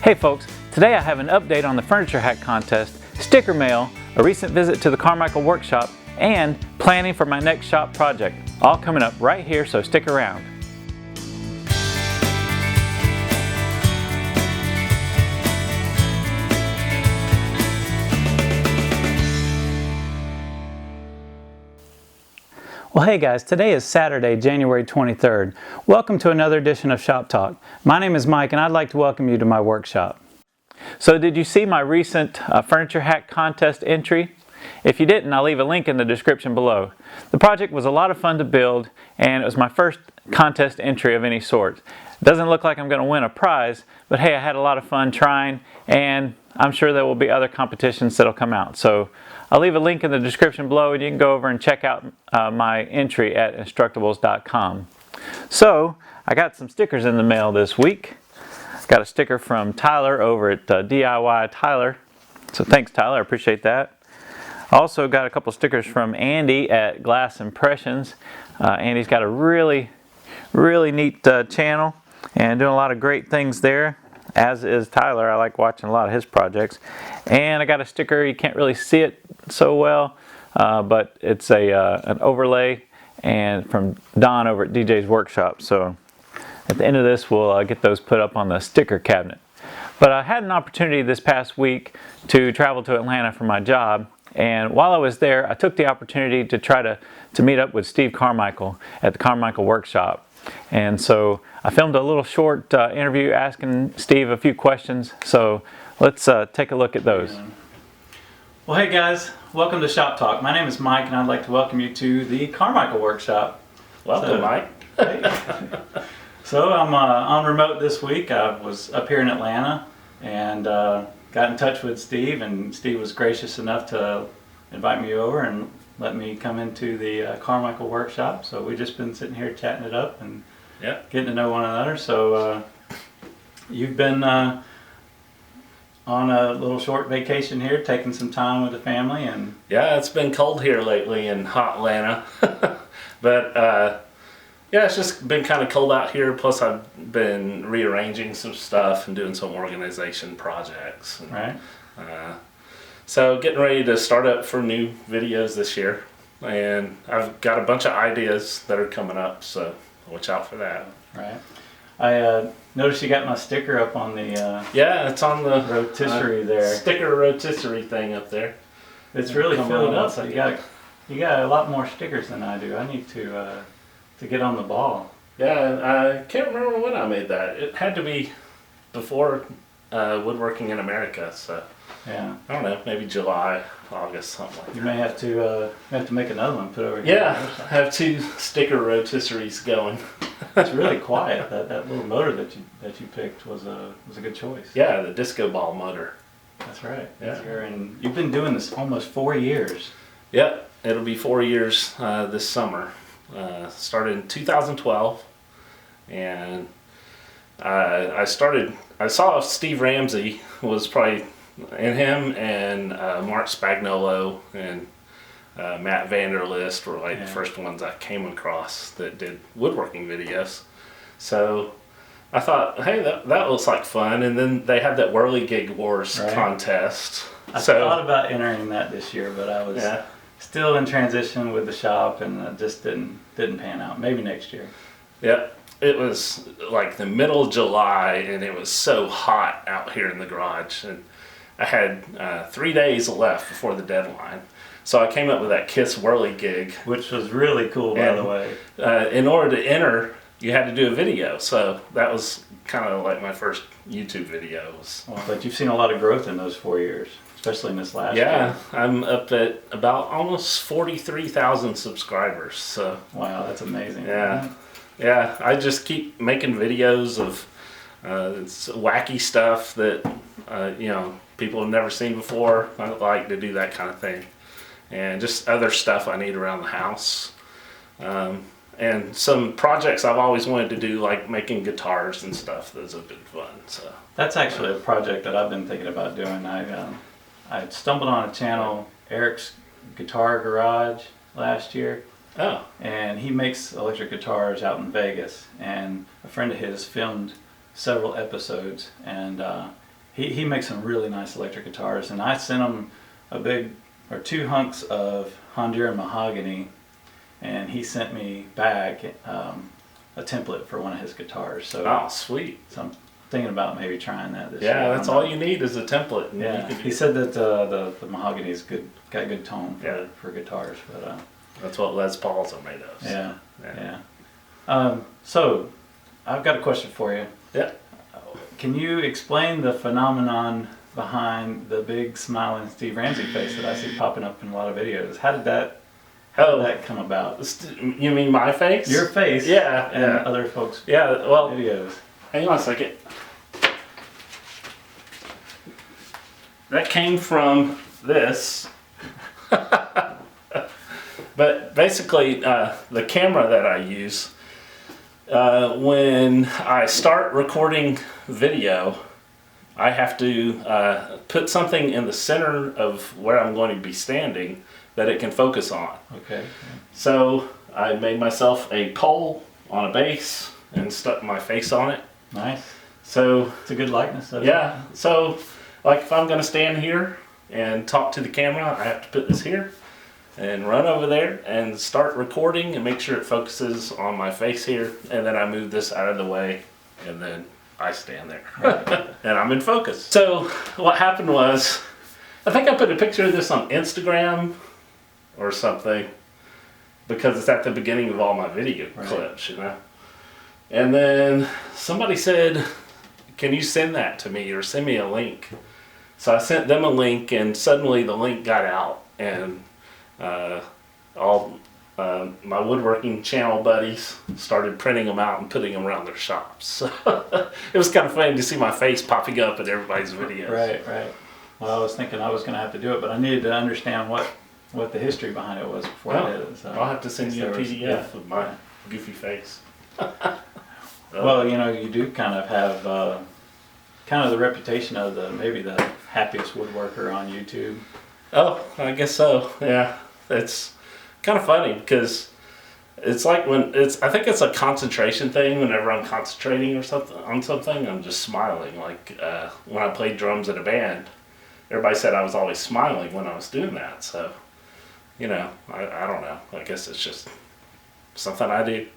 Hey folks, today I have an update on the Furniture Hack Contest, sticker mail, a recent visit to the Carmichael Workshop, and planning for my next shop project. All coming up right here, so stick around. Well, hey guys, today is Saturday, January 23rd. Welcome to another edition of Shop Talk. My name is Mike and I'd like to welcome you to my workshop. So did you see my recent Furniture Hack Contest entry? If you didn't, I'll leave a link in the description below. The project was a lot of fun to build and it was my first contest entry of any sort. It doesn't look like I'm going to win a prize, but hey, I had a lot of fun trying and I'm sure there will be other competitions that'll come out. So I'll leave a link in the description below and you can go over and check out my entry at Instructables.com. So I got some stickers in the mail this week. Got a sticker from Tyler over at DIY Tyler. So thanks Tyler, I appreciate that. Also got a couple stickers from Andy at Glass Impressions. Andy's got a really neat channel and doing a lot of great things there. As is Tyler. I like watching a lot of his projects. And I got a sticker, you can't really see it so well, but it's an overlay and from Don over at DJ's Workshop. So at the end of this we'll get those put up on the sticker cabinet. But I had an opportunity this past week to travel to Atlanta for my job, and while I was there I took the opportunity to try to meet up with Steve Carmichael at the Carmichael Workshop. And so I filmed a little short interview asking Steve a few questions, so let's take a look at those. Well, hey guys, welcome to Shop Talk. My name is Mike and I'd like to welcome you to the Carmichael Workshop. Welcome, Mike. Hey. So I'm on remote this week. I was up here in Atlanta and got in touch with Steve, and Steve was gracious enough to invite me over and let me come into the Carmichael Workshop. So we've just been sitting here chatting it up and getting to know one another. So you've been on a little short vacation here, taking some time with the family. And yeah, it's been cold here lately in hot Atlanta. But yeah, it's just been kind of cold out here. Plus I've been rearranging some stuff and doing some organization projects. And, right. So getting ready to start up for new videos this year, and I've got a bunch of ideas that are coming up, so watch out for that. Right. I noticed you got my sticker up on the yeah, it's on the rotisserie there. Sticker rotisserie thing up there. It's really filling up. So you got a lot more stickers than I do. I need to get on the ball. Yeah, I can't remember when I made that. It had to be before Woodworking in America, so. Yeah. I don't know, maybe July, August, something like that. You may have to make another one, put over here. Yeah, have two sticker rotisseries going. It's really quiet. That little motor that you picked was a good choice. Yeah, the disco ball motor. That's right. Yeah. And you've been doing this almost 4 years. Yep, it'll be 4 years this summer. Started in 2012, and I saw Steve Ramsey was probably. And him and Mark Spagnolo and Matt Vanderlist were like the first ones I came across that did woodworking videos. So I thought, hey, that looks like fun. And then they had that Whirligig Wars contest. I thought about entering that this year, but I was still in transition with the shop, and it just didn't pan out. Maybe next year. Yep. It was like the middle of July, and it was so hot out here in the garage. And I had 3 days left before the deadline. So I came up with that KISS Whirligig. Which was really cool, by the way. In order to enter, you had to do a video. So that was kind of like my first YouTube video. Well, but you've seen a lot of growth in those 4 years, especially in this last year. Yeah, I'm up at about almost 43,000 subscribers. So wow, that's amazing. Yeah, yeah. I just keep making videos of it's wacky stuff that people have never seen before. I like to do that kind of thing, and just other stuff I need around the house, and some projects I've always wanted to do, like making guitars and stuff. Those have been fun. So that's actually a project that I've been thinking about doing. I stumbled on a channel, Eric's Guitar Garage, last year. Oh. And he makes electric guitars out in Vegas, and a friend of his filmed several episodes, and he makes some really nice electric guitars, and I sent him two hunks of Honduran mahogany, and he sent me back a template for one of his guitars. So sweet. So I'm thinking about maybe trying that this year. Yeah, that's all you need is a template. And yeah, he said that the mahogany is got good tone for guitars, but that's what Les Pauls are made of. So. Yeah. So I've got a question for you. Yeah. Can you explain the phenomenon behind the big smiling Steve Ramsey face that I see popping up in a lot of videos? How did that come about? You mean my face? Your face. Yeah. And other folks' videos. Hang on a second. That came from this. But basically, the camera that I use, when I start recording video, I have to put something in the center of where I'm going to be standing that it can focus on. Okay. So I made myself a pole on a base and stuck my face on it. Nice. So it's a good likeness of it. So like if I'm going to stand here and talk to the camera, I have to put this here and run over there and start recording and make sure it focuses on my face here, and then I move this out of the way and then I stand there. Right. And I'm in focus. So what happened was, I think I put a picture of this on Instagram or something because it's at the beginning of all my video clips, you know. And then somebody said, can you send that to me or send me a link? So I sent them a link, and suddenly the link got out, and all my woodworking channel buddies started printing them out and putting them around their shops. So it was kind of funny to see my face popping up in everybody's videos. Right. Well, I was thinking I was going to have to do it, but I needed to understand what the history behind it was before I did it. So I'll have to send you a PDF of my goofy face. Well, you know, you do kind of have kind of the reputation of maybe the happiest woodworker on YouTube. Oh, I guess so. Yeah, it's kind of funny because it's like I think it's a concentration thing. Whenever I'm concentrating or something, I'm just smiling. Like when I played drums in a band, everybody said I was always smiling when I was doing that. So, you know, I don't know. I guess it's just something I do.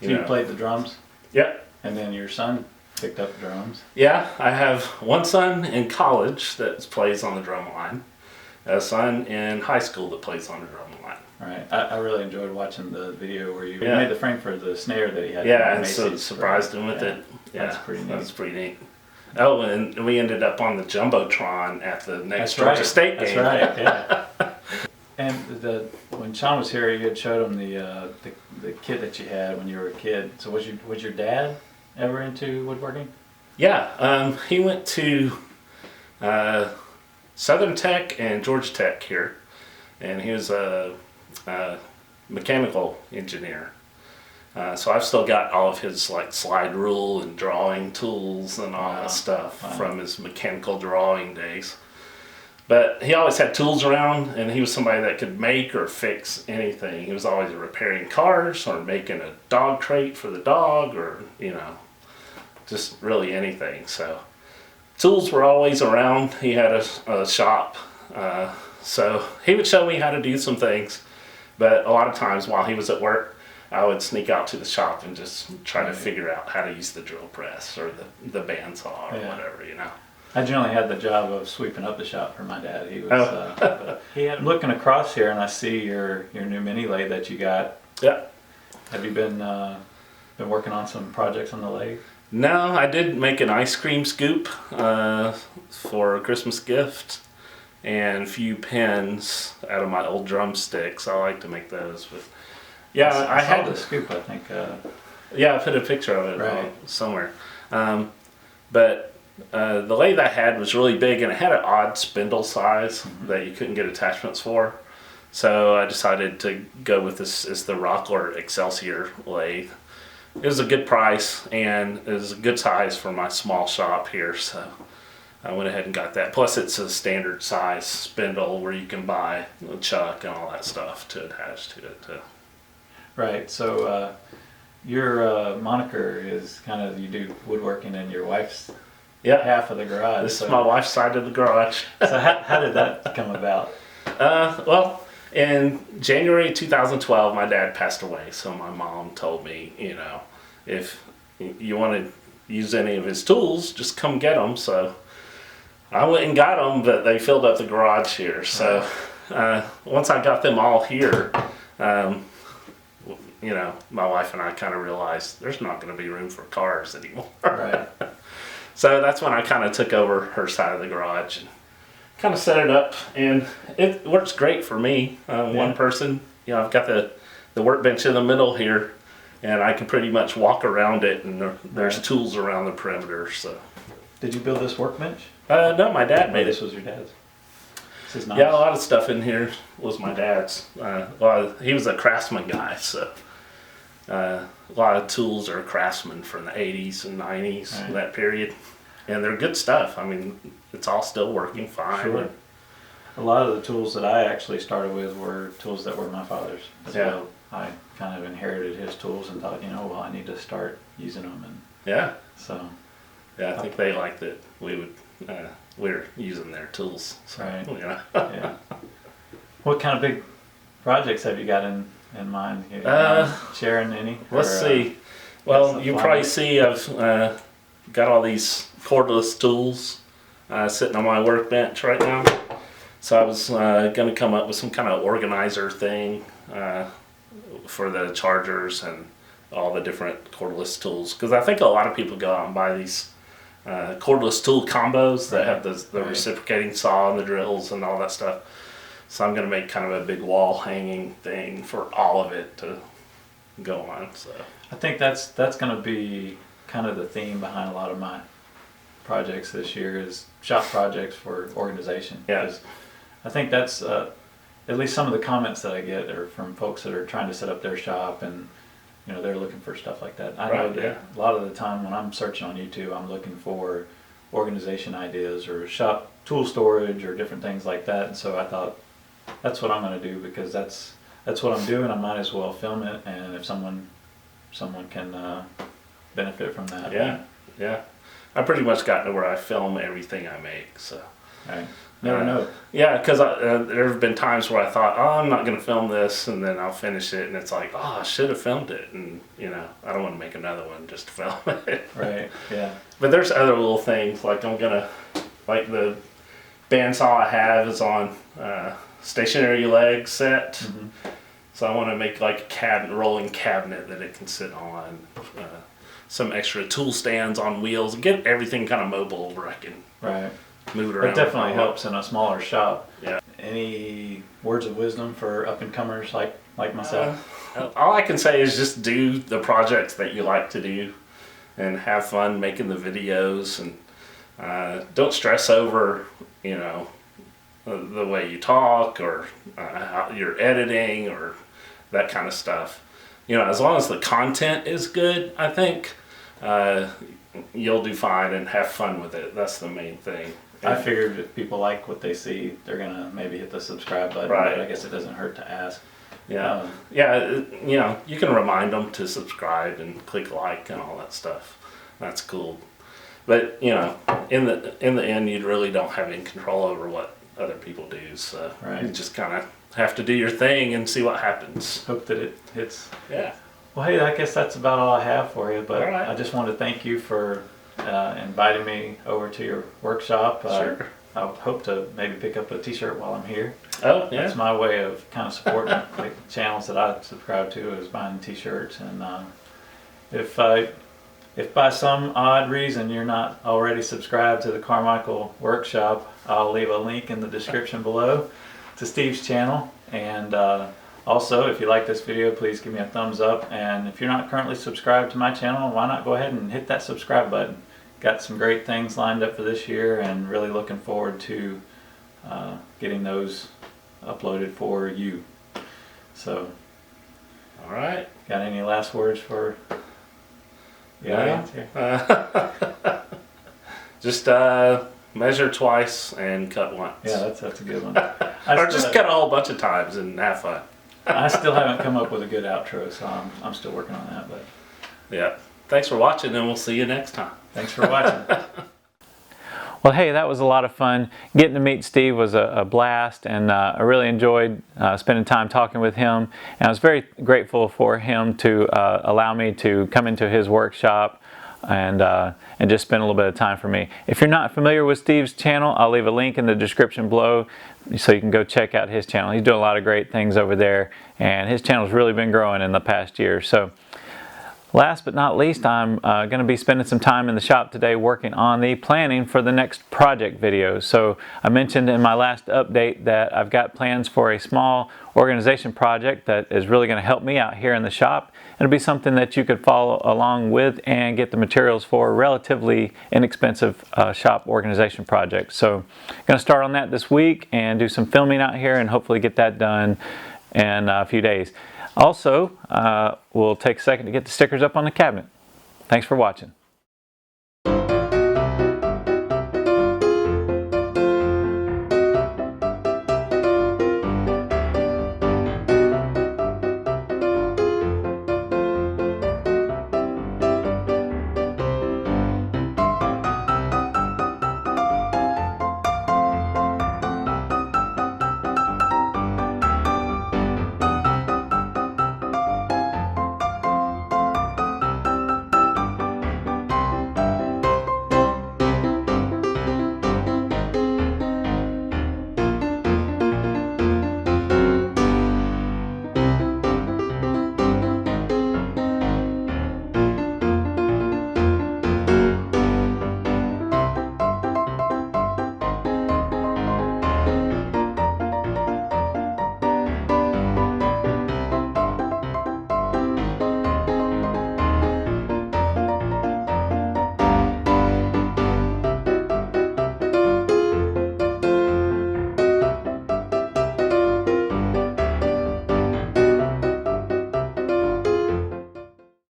You played the drums? Yeah. And then your son picked up drums? Yeah, I have one son in college that plays on the drum line, a son in high school that plays on the drum line. Right. I really enjoyed watching the video where you made the frame for the snare that he had. Yeah, and so surprised him with it. Yeah, that's pretty neat. That's pretty neat. Oh, and we ended up on the Jumbotron at the next Georgia State game. That's right, yeah. And when Sean was here, you had showed him the kit that you had when you were a kid. So was your dad ever into woodworking? Yeah, he went to Southern Tech and Georgia Tech here, and he was a mechanical engineer. So I've still got all of his like slide rule and drawing tools and all that stuff from his mechanical drawing days. But he always had tools around, and he was somebody that could make or fix anything. He was always repairing cars or making a dog crate for the dog, or, you know, just really anything. So tools were always around. He had a shop. So he would show me how to do some things. But a lot of times while he was at work, I would sneak out to the shop and just try to figure out how to use the drill press or the bandsaw or whatever, you know. I generally had the job of sweeping up the shop for my dad. He was I'm looking across here and I see your new mini lathe that you got. Yeah. Have you been working on some projects on the lathe? No, I did make an ice cream scoop for a Christmas gift, and a few pins out of my old drumsticks. I like to make those, but yeah, I had the scoop. I think. Yeah, I put a picture of it somewhere. But the lathe I had was really big, and it had an odd spindle size that you couldn't get attachments for. So I decided to go with this as the Rockler Excelsior lathe. It was a good price, and it was a good size for my small shop here, so I went ahead and got that. Plus it's a standard size spindle where you can buy a chuck and all that stuff to attach to it too. Right, so your moniker is kind of, you do woodworking, and your wife's Yeah. half of the garage. This is my wife's side of the garage. So how did that come about? Well, in January 2012, my dad passed away. So my mom told me, you know, if you want to use any of his tools, just come get them. So I went and got them, but they filled up the garage here. So once I got them all here, you know, my wife and I kind of realized there's not going to be room for cars anymore. Right. So that's when I kind of took over her side of the garage and kind of set it up, and it works great for me. One person, you know, I've got the workbench in the middle here, and I can pretty much walk around it, and there's tools around the perimeter. So, did you build this workbench? No, my dad made This it. was your dad's. This is nice. Yeah, a lot of stuff in here was my dad's. Well, he was a craftsman guy, so a lot of tools are craftsman from the 80s and 90s, Right. that period. And they're good stuff. I mean, it's all still working fine. Sure. A lot of the tools that I actually started with were tools that were my father's as Yeah. well. I kind of inherited his tools and thought, you know, well, I need to start using them, and Yeah. so. Yeah, I think they liked that we were using their tools. So, Right. you know. Yeah. What kind of big projects have you got in mind? You sharing any? Let's Or, see. Well, some you fun? probably see I've got all these cordless tools sitting on my workbench right now. So I was going to come up with some kind of organizer thing for the chargers and all the different cordless tools. Because I think a lot of people go out and buy these cordless tool combos that have the Right. reciprocating saw and the drills and all that stuff. So I'm going to make kind of a big wall hanging thing for all of it to go on. So I think that's going to be kind of the theme behind a lot of my projects this year is shop projects for organization. Yeah. 'Cause I think that's at least some of the comments that I get are from folks that are trying to set up their shop, and you know they're looking for stuff like that. I know Right, that yeah. a lot of the time when I'm searching on YouTube, I'm looking for organization ideas or shop tool storage or different things like that. And so I thought that's what I'm going to do, because that's what I'm doing. I might as well film it, and if someone can benefit from that. yeah. I pretty much got to where I film everything I make. So Right. Never know. yeah, because there have been times where I thought, oh, I'm not going to film this, and then I'll finish it, and it's like, oh, I should have filmed it, and you know, I don't want to make another one just to film it. Right. Yeah. But there's other little things, like like the bandsaw I have is on stationary leg set. Mhm. So I want to make like a rolling cabinet that it can sit on. Some extra tool stands on wheels. Get everything kind of mobile where I can Right. move it around. It definitely helps in a smaller shop. Yeah. Any words of wisdom for up and comers like myself? All I can say is just do the projects that you like to do and have fun making the videos, and don't stress over, you know, the way you talk or how you're editing or that kind of stuff. You know, as long as the content is good, I think you'll do fine and have fun with it. That's the main thing. I figured if people like what they see, they're gonna maybe hit the subscribe button. Right. But I guess it doesn't hurt to ask. Yeah, you know, you can remind them to subscribe and click like and all that stuff. That's cool. But you know, in the end, you really don't have any control over what other people do. So Right. you just kind of have to do your thing and see what happens. Hope that it hits. Yeah. Well, hey, I guess that's about all I have for you. But All right. I just want to thank you for inviting me over to your workshop. Sure. I hope to maybe pick up a T-shirt while I'm here. Oh yeah. That's my way of kind of supporting the channels that I subscribe to, is buying T-shirts. And if by some odd reason you're not already subscribed to the Carmichael Workshop, I'll leave a link in the description below to Steve's channel. And also, if you like this video, please give me a thumbs up. And if you're not currently subscribed to my channel, why not go ahead and hit that subscribe button? Got some great things lined up for this year, and really looking forward to getting those uploaded for you. So, All right. got any last words for the audience here? Just measure twice and cut once. Yeah, that's a good one. Or just cut a whole bunch of times and have fun. I still haven't come up with a good outro, so I'm still working on that. But Yeah. Thanks for watching, and we'll see you next time. thanks for watching. Well, hey, that was a lot of fun. Getting to meet Steve was a blast, and I really enjoyed spending time talking with him. And I was very grateful for him to allow me to come into his workshop and just spend a little bit of time for me. If you're not familiar with Steve's channel, I'll leave a link in the description below so you can go check out his channel. He's doing a lot of great things over there, and his channel's really been growing in the past year. So last but not least, I'm going to be spending some time in the shop today working on the planning for the next project video. So I mentioned in my last update that I've got plans for a small organization project that is really going to help me out here in the shop. It'll be something that you could follow along with and get the materials for a relatively inexpensive shop organization project. So I'm going to start on that this week and do some filming out here and hopefully get that done in a few days. Also, we'll take a second to get the stickers up on the cabinet. Thanks for watching.